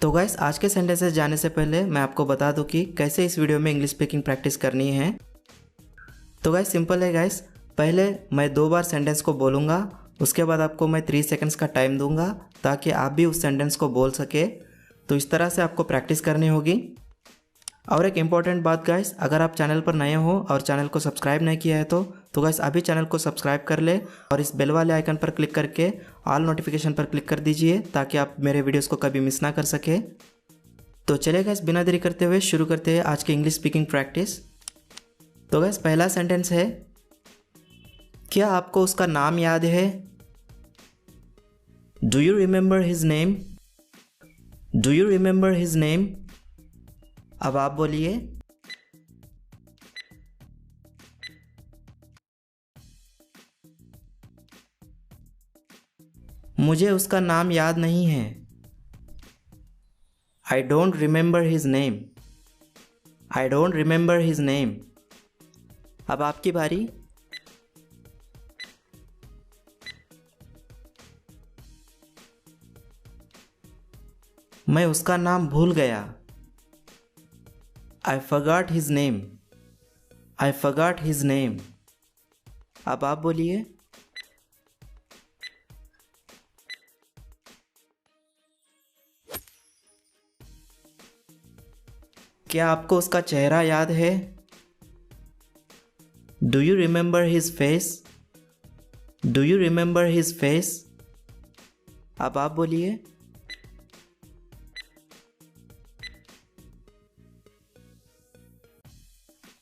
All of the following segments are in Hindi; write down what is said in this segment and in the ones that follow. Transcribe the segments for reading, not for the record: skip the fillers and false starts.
तो गाइस आज के सेंटेंसेस जाने से पहले मैं आपको बता दूं कि कैसे इस वीडियो में इंग्लिश स्पीकिंग प्रैक्टिस करनी है। तो गाइस सिंपल है गाइस, पहले मैं 2 बार सेंटेंस को बोलूँगा, उसके बाद आपको मैं 3 सेकंड्स का टाइम दूंगा ताकि आप भी उस सेंटेंस को बोल सके। तो इस तरह से आपको प्रैक्टिस करनी होगी। और एक इम्पॉर्टेंट बात गाइस, अगर आप चैनल पर नए हो और चैनल को सब्सक्राइब नहीं किया है तो गाइस अभी चैनल को सब्सक्राइब कर ले और इस बेल वाले आइकन पर क्लिक करके ऑल नोटिफिकेशन पर क्लिक कर दीजिए ताकि आप मेरे वीडियोस को कभी मिस ना कर सके। तो चलिए गाइस बिना देरी करते हुए शुरू करते हैं आज की इंग्लिश स्पीकिंग प्रैक्टिस। तो गाइस पहला सेंटेंस है, क्या आपको उसका नाम याद है? Do you remember his name? Do you remember his name? अब आप बोलिए। मुझे उसका नाम याद नहीं है। I don't remember his name. I don't remember his name. अब आपकी बारी। मैं उसका नाम भूल गया। I forgot his name. I forgot his name. अब आप बोलिए। क्या आपको उसका चेहरा याद है? Do you remember his face? Do you remember his face? अब आप बोलिए।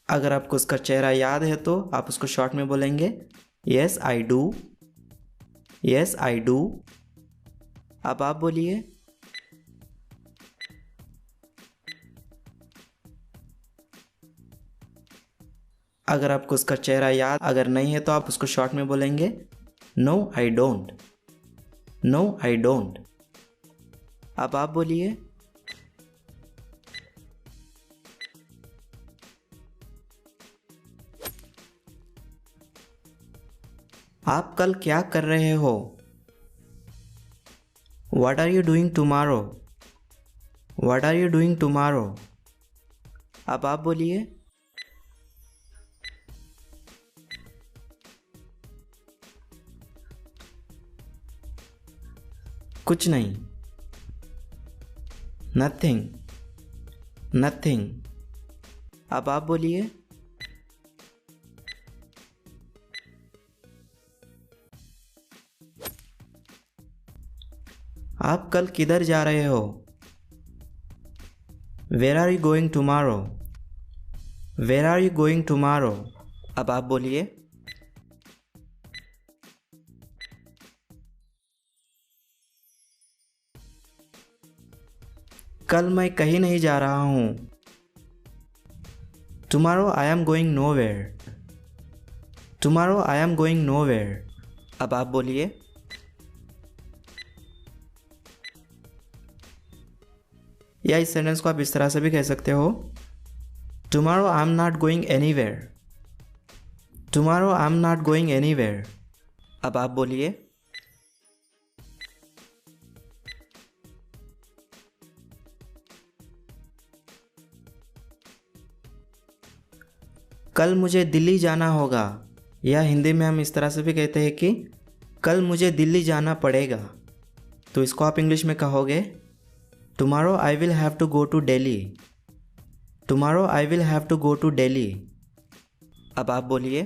अगर आपको उसका चेहरा याद है तो आप उसको शॉर्ट में बोलेंगे Yes I do. Yes I do. अब आप बोलिए। अगर आपको उसका चेहरा याद अगर नहीं है तो आप उसको शॉर्ट में बोलेंगे No I don't. No I don't. अब आप बोलिए। आप कल क्या कर रहे हो? What are you doing tomorrow? What are you doing tomorrow? अब आप बोलिए। कुछ नहीं। Nothing. Nothing. अब आप बोलिए। आप कल किधर जा रहे हो? Where are you going tomorrow? Where are you going tomorrow? अब आप बोलिए। कल मैं कहीं नहीं जा रहा हूँ। Tomorrow I am going nowhere. Tomorrow I am going nowhere. अब आप बोलिए। या इस सेंटेंस को आप इस तरह से भी कह सकते हो Tomorrow I am not going anywhere. Tomorrow I am not going anywhere. अब आप बोलिए। कल मुझे दिल्ली जाना होगा, या हिंदी में हम इस तरह से भी कहते हैं कि कल मुझे दिल्ली जाना पड़ेगा। तो इसको आप इंग्लिश में कहोगे Tomorrow I will have to go to Delhi. Tomorrow I will have to go to Delhi. अब आप बोलिए।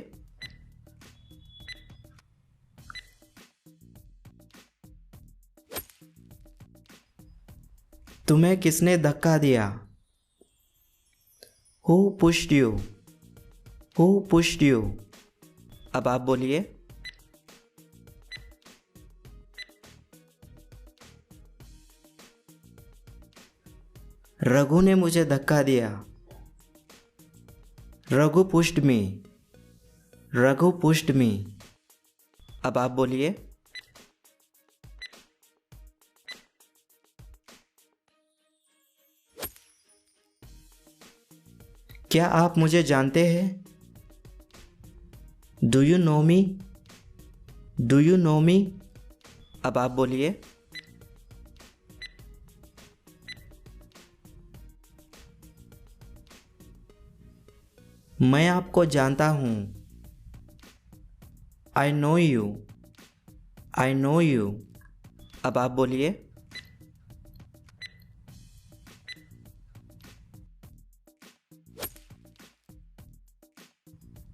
तुम्हें किसने धक्का दिया? Who pushed you? Who pushed you? अब आप बोलिए। रघु ने मुझे धक्का दिया। Raghu pushed me. Raghu pushed me. अब आप बोलिए। क्या आप मुझे जानते हैं? Do you know me? Do you know me? अब आप बोलिए। मैं आपको जानता हूँ। I know you. I know you. अब आप बोलिए।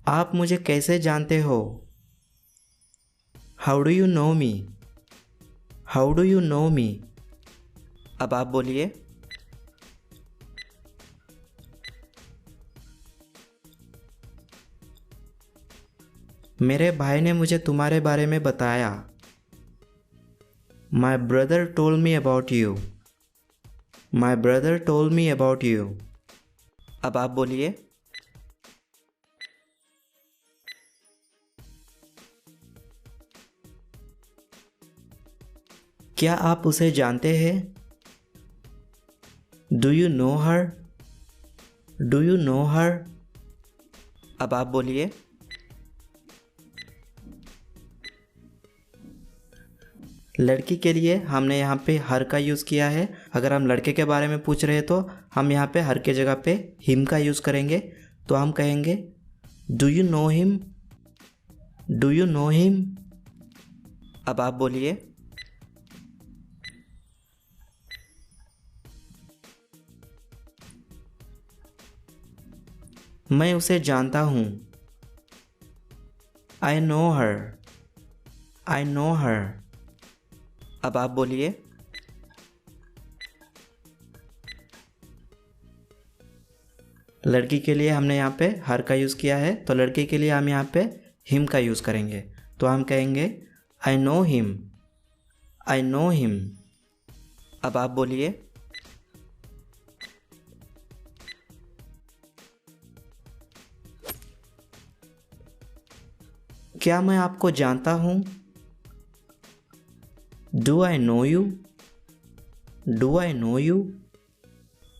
आप मुझे कैसे जानते हो? How do you know me? How do you know me? अब आप बोलिए। मेरे भाई ने मुझे तुम्हारे बारे में बताया। My brother told me about you. My brother told me about you. अब आप बोलिए। क्या आप उसे जानते हैं? Do you know her? Do you know her? अब आप बोलिए। लड़की के लिए हमने यहाँ पे हर का यूज़ किया है। अगर हम लड़के के बारे में पूछ रहे हैं तो हम यहाँ पे हर के जगह पे हिम का यूज़ करेंगे। तो हम कहेंगे do you know him? Do you know him? अब आप बोलिए। मैं उसे जानता हूँ। I know her. I know her. अब आप बोलिए। लड़की के लिए हमने यहाँ पे हर का यूज़ किया है, तो लड़के के लिए हम यहाँ पे हिम का यूज़ करेंगे। तो हम कहेंगे I know him. I know him. अब आप बोलिए। क्या मैं आपको जानता हूँ? Do I know you? Do I know you?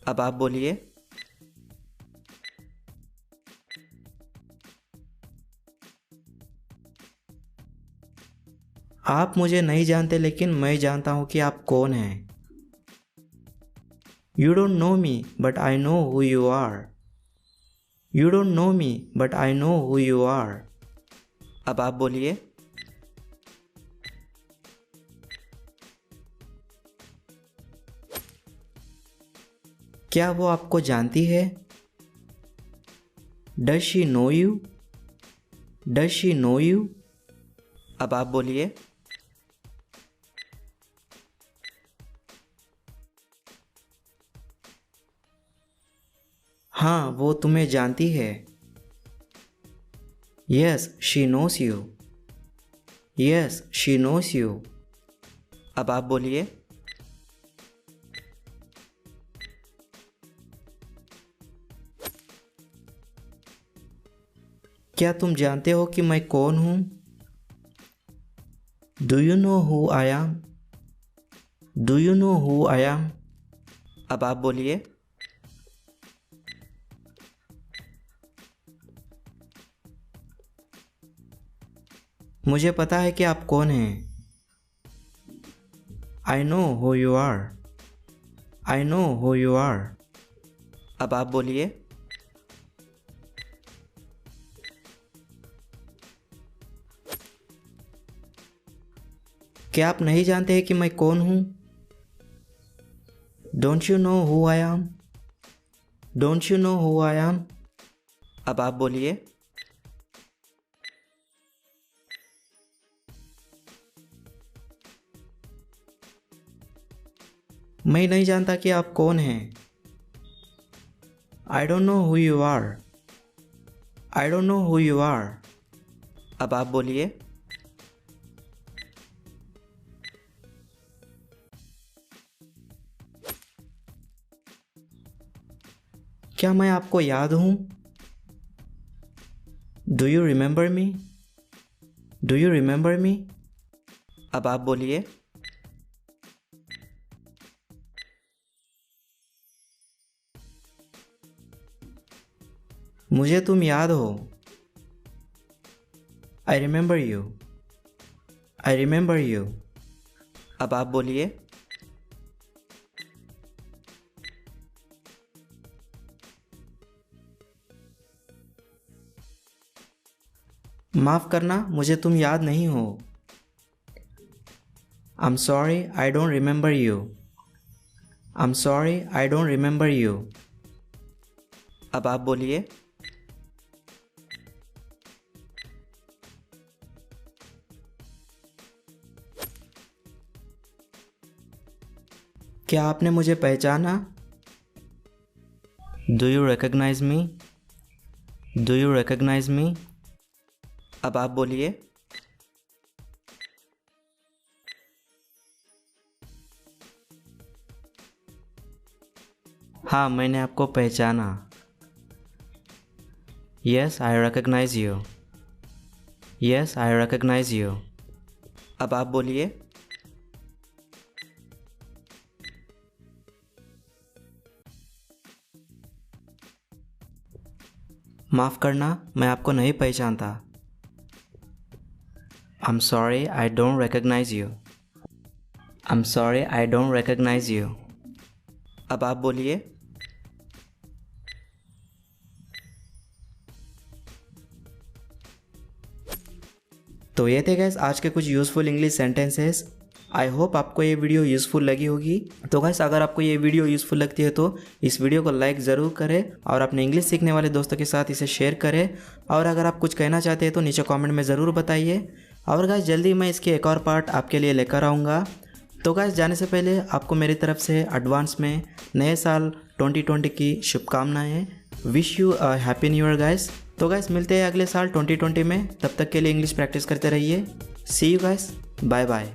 अब आप बोलिए। आप मुझे नहीं जानते लेकिन मैं जानता हूँ कि आप कौन हैं। You don't know me but I know who you are. You don't know me but I know who you are. अब आप बोलिए। क्या वो आपको जानती है? Does she know you? Does she know you? अब आप बोलिए। हाँ, वो तुम्हें जानती है। Yes she nose you. Yes she nose you. अब आप बोलिए। क्या तुम जानते हो कि मैं कौन हूँ? Do you know who I am? Do you know who I am? अब आप बोलिए। मुझे पता है कि आप कौन हैं। I know who you are. I know who you are. अब आप बोलिए। क्या आप नहीं जानते हैं कि मैं कौन हूँ? Don't you know who I am? Don't you know who I am? अब आप बोलिए। मैं नहीं जानता कि आप कौन हैं। I don't know who you are. I don't know who you are. अब आप बोलिए। क्या मैं आपको याद हूँ? Do you remember me? Do you remember मी? अब आप बोलिए। मुझे तुम याद हो। I remember you. I remember you. अब आप बोलिए। माफ़ करना, मुझे तुम याद नहीं हो। I'm sorry, I don't remember you. I'm sorry, I don't remember you. अब आप बोलिए। क्या आपने मुझे पहचाना? Do you recognize me? Do you recognize me? अब आप बोलिए। हाँ, मैंने आपको पहचाना। Yes, I recognize you. Yes, I recognize you. अब आप बोलिए। माफ़ करना, मैं आपको नहीं पहचानता। I'm sorry, I don't recognize you. I'm sorry, I don't recognize you. अब आप बोलिए। तो ये थे गाइस आज के कुछ useful English sentences. I hope आपको ये वीडियो यूज़फुल लगी होगी। तो गाइस अगर आपको ये वीडियो यूज़फुल लगती है तो इस वीडियो को लाइक ज़रूर करें और अपने इंग्लिश सीखने वाले दोस्तों के साथ इसे शेयर करें। और अगर आप कुछ कहना चाहते हैं तो नीचे कमेंट में ज़रूर बताइए। और गाइस जल्दी मैं इसकी एक और पार्ट आपके लिए लेकर आऊँगा। तो गाइस जाने से पहले आपको मेरी तरफ से एडवांस में नए साल 2020 की शुभकामनाएँ। Wish you a happy new year guys. तो गाइस मिलते हैं अगले साल 2020 में। तब तक के लिए इंग्लिश प्रैक्टिस करते रहिए। सी यू गाइस, बाय बाय।